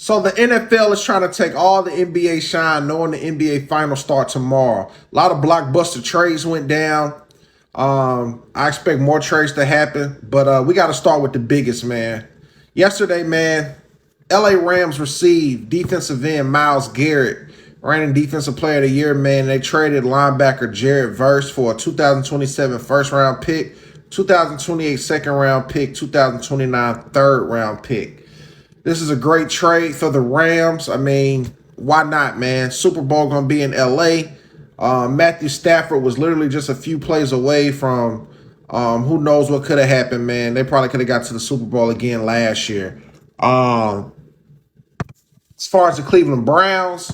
So the NFL is trying to take all the NBA shine, knowing the NBA finals start tomorrow. A lot of blockbuster trades went down. I expect more trades to happen, but we got to start with the biggest, man. Yesterday, man, LA Rams received defensive end Myles Garrett, reigning defensive player of the year, man. They traded linebacker Jared Verse for a 2027 first round pick, 2028 second round pick, 2029 third round pick. This is a great trade for the Rams. I mean, why not, man? Super Bowl gonna be in LA. Matthew Stafford was literally just a few plays away from who knows what could have happened, man. They probably could have got to the Super Bowl again last year. As far as the Cleveland Browns,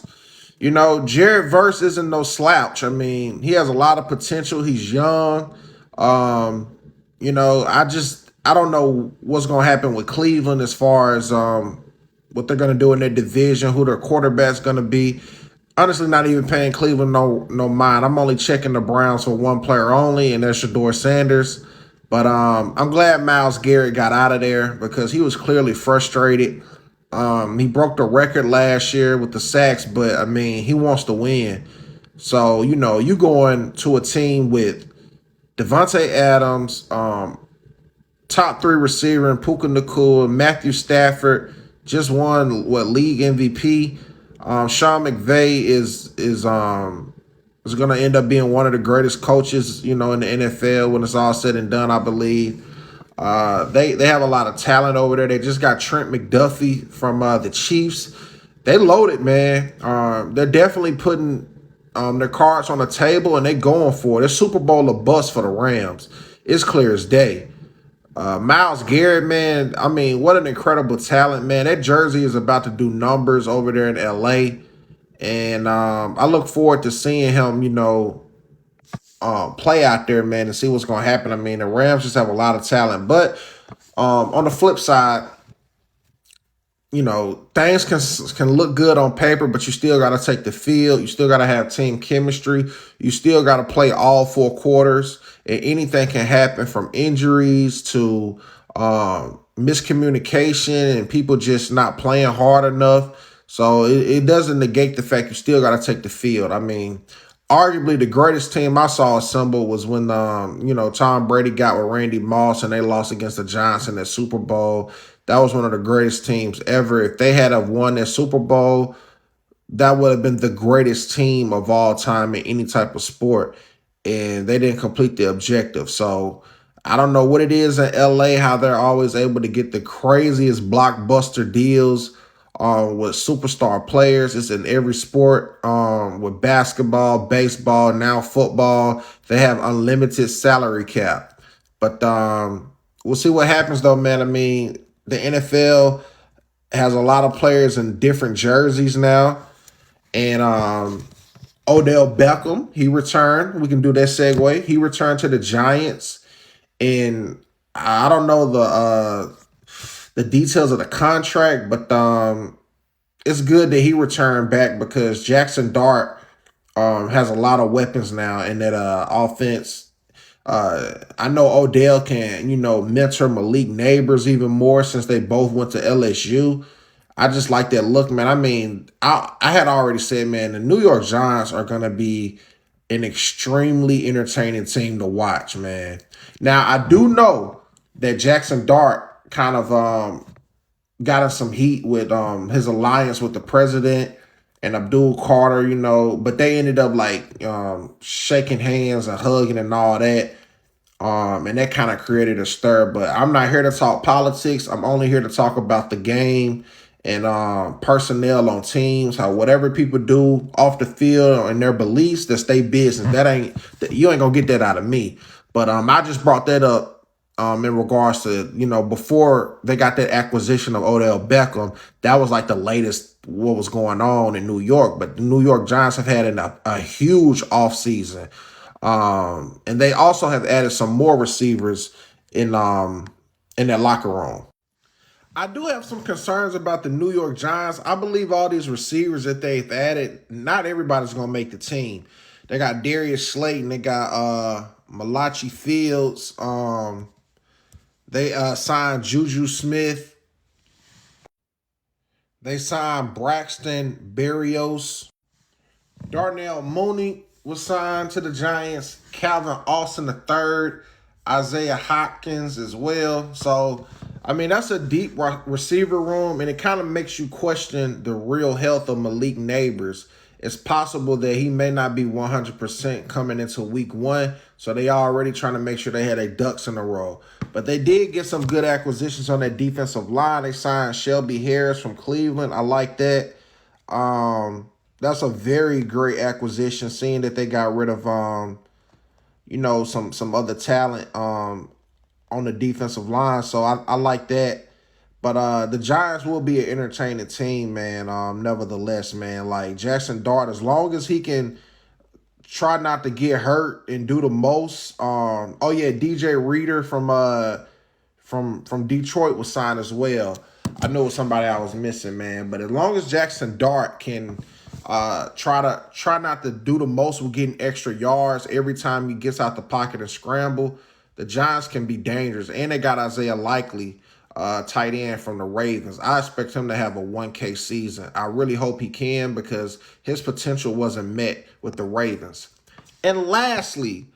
Jared Verse isn't no slouch. I mean, he has a lot of potential. He's young. I don't know what's going to happen with Cleveland as far as what they're going to do in their division, who their quarterback's going to be. Honestly, not even paying Cleveland no mind. I'm only checking the Browns for one player only, and that's Shedeur Sanders. But I'm glad Myles Garrett got out of there because he was clearly frustrated. He broke the record last year with the sacks, but, I mean, he wants to win. So, you going to a team with Devontae Adams, top 3 receiver in Puka Nacua, Matthew Stafford just won league MVP. Sean McVay is going to end up being one of the greatest coaches, in the NFL when it's all said and done, I believe. They have a lot of talent over there. They just got Trent McDuffie from the Chiefs. They loaded, man. They're definitely putting their cards on the table and they going for it. It's Super Bowl or bust for the Rams. It's clear as day. Myles Garrett, man, I mean, what an incredible talent, man. That jersey is about to do numbers over there in LA. And I look forward to seeing him, play out there, man, and see what's going to happen. I mean, the Rams just have a lot of talent. But on the flip side, things can look good on paper, but you still got to take the field. You still got to have team chemistry. You still got to play all 4 quarters. And anything can happen from injuries to miscommunication and people just not playing hard enough. So it doesn't negate the fact you still got to take the field. I mean, arguably the greatest team I saw assemble was when, Tom Brady got with Randy Moss and they lost against the Giants in that Super Bowl. That was one of the greatest teams ever. If they had have won that Super Bowl, that would have been the greatest team of all time in any type of sport. And they didn't complete the objective. So I don't know what it is in LA, how they're always able to get the craziest blockbuster deals with superstar players. It's in every sport, with basketball, baseball, now football. They have unlimited salary cap. But we'll see what happens, though, man. I mean, the NFL has a lot of players in different jerseys now. And Odell Beckham, he returned. We can do that segue. He returned to the Giants. And I don't know the details of the contract, but it's good that he returned back because Jackson Dart has a lot of weapons now in that offense. I know Odell can, mentor Malik Neighbors even more since they both went to LSU. I just like that look, man. I mean, I had already said, man, the New York Giants are going to be an extremely entertaining team to watch, man. Now, I do know that Jackson Dart kind of got in some heat with his alliance with the president and Abdul Carter, but they ended up shaking hands and hugging and all that. And that kind of created a stir. But I'm not here to talk politics. I'm only here to talk about the game and personnel on teams, how whatever people do off the field and their beliefs, that's their business. You ain't gonna get that out of me. But I just brought that up in regards to, before they got that acquisition of Odell Beckham, that was like the latest what was going on in New York. But the New York Giants have had a huge offseason. And they also have added some more receivers in their locker room. I do have some concerns about the New York Giants. I believe all these receivers that they've added, not everybody's going to make the team. They got Darius Slayton. They got Malachi Fields. They signed Juju Smith. They signed Braxton Berrios. Darnell Mooney was signed to the Giants. Calvin Austin III, Isaiah Hopkins as well. So, I mean, that's a deep receiver room, and it kind of makes you question the real health of Malik Neighbors. It's possible that he may not be 100% coming into week 1, so they already trying to make sure they had their ducks in a row. But they did get some good acquisitions on that defensive line. They signed Shelby Harris from Cleveland. I like that. That's a very great acquisition, seeing that they got rid of some other talent on the defensive line. So I like that. But the Giants will be an entertaining team, man. Nevertheless, man, like Jackson Dart, as long as he can try not to get hurt and do the most. DJ Reader from Detroit was signed as well. I know it was somebody I was missing, man. But as long as Jackson Dart can try not to do the most with getting extra yards every time he gets out the pocket and scramble, the Giants can be dangerous. And they got Isaiah Likely, tight end from the Ravens. I expect him to have a 1K season. I really hope he can, because his potential wasn't met with the Ravens. And lastly,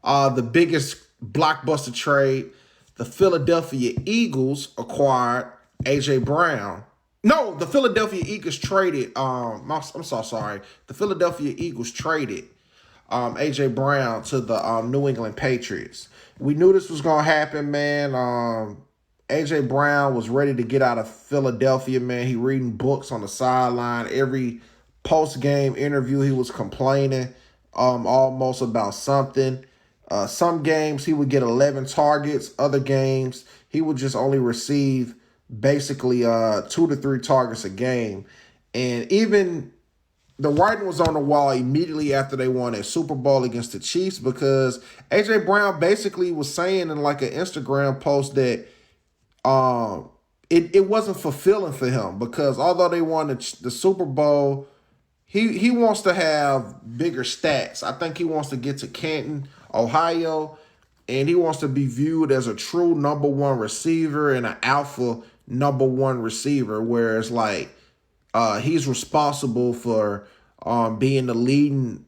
the biggest blockbuster trade, the Philadelphia Eagles acquired A.J. Brown. No, the Philadelphia Eagles traded. I'm so sorry. The Philadelphia Eagles traded A.J. Brown to the New England Patriots. We knew this was gonna happen, man. A.J. Brown was ready to get out of Philadelphia, man. He reading books on the sideline. Every post-game interview, he was complaining almost about something. Some games he would get 11 targets. Other games he would just only receive basically 2 to 3 targets a game. And even the writing was on the wall immediately after they won a Super Bowl against the Chiefs, because A.J. Brown basically was saying in like an Instagram post that it wasn't fulfilling for him, because although they won the Super Bowl, he wants to have bigger stats. I think he wants to get to Canton, Ohio, and he wants to be viewed as a true number 1 receiver and an alpha number 1 receiver, whereas like he's responsible for being the leading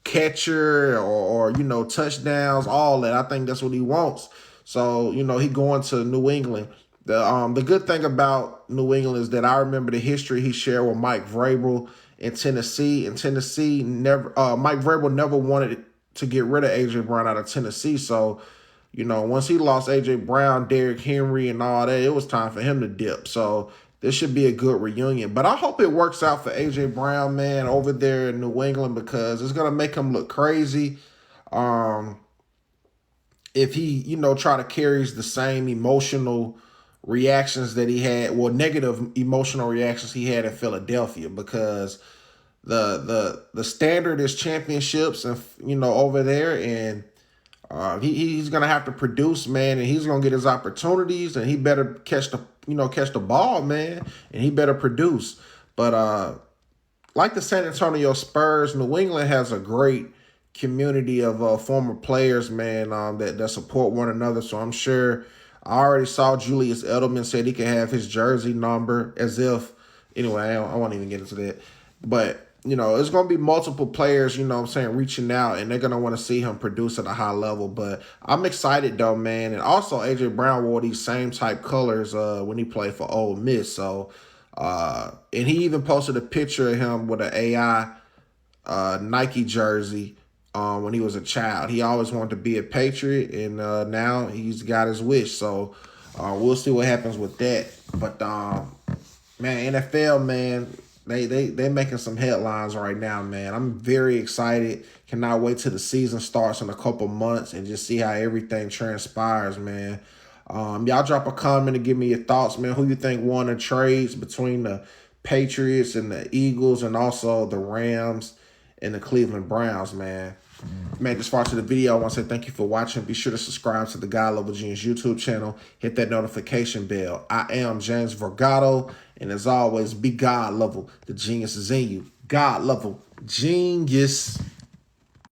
catcher or touchdowns, all that. I think that's what he wants. So, he going to New England. The good thing about New England is that I remember the history he shared with Mike Vrabel in Tennessee. In Tennessee, Mike Vrabel never wanted to get rid of A.J. Brown out of Tennessee. So, once he lost A.J. Brown, Derrick Henry, and all that, it was time for him to dip. So this should be a good reunion. But I hope it works out for A.J. Brown, man, over there in New England, because it's going to make him look crazy. If he, try to carries the same emotional reactions that he had, negative emotional reactions he had in Philadelphia, because the standard is championships and over there, and he's gonna have to produce, man, and he's gonna get his opportunities, and he better catch the ball, man, and he better produce. But like the San Antonio Spurs, New England has a great community of former players, man, that support one another. So I'm sure I already saw Julius Edelman said he can have his jersey number, as if, anyway, I won't even get into that. But, it's going to be multiple players, reaching out, and they're going to want to see him produce at a high level. But I'm excited, though, man. And also, A.J. Brown wore these same type colors when he played for Ole Miss. So, and he even posted a picture of him with an AI Nike jersey when he was a child. He always wanted to be a Patriot, and now he's got his wish. So we'll see what happens with that. But man, NFL, man, they making some headlines right now, man. I'm very excited. Cannot wait till the season starts in a couple months and just see how everything transpires, man. Y'all drop a comment and give me your thoughts, man. Who you think won the trades between the Patriots and the Eagles, and also the Rams and the Cleveland Browns, man. Man, as far as the video, I want to say thank you for watching. Be sure to subscribe to the GodLevelGenius YouTube channel. Hit that notification bell. I am James Virgodo, and as always, be God level. The genius is in you. God level genius.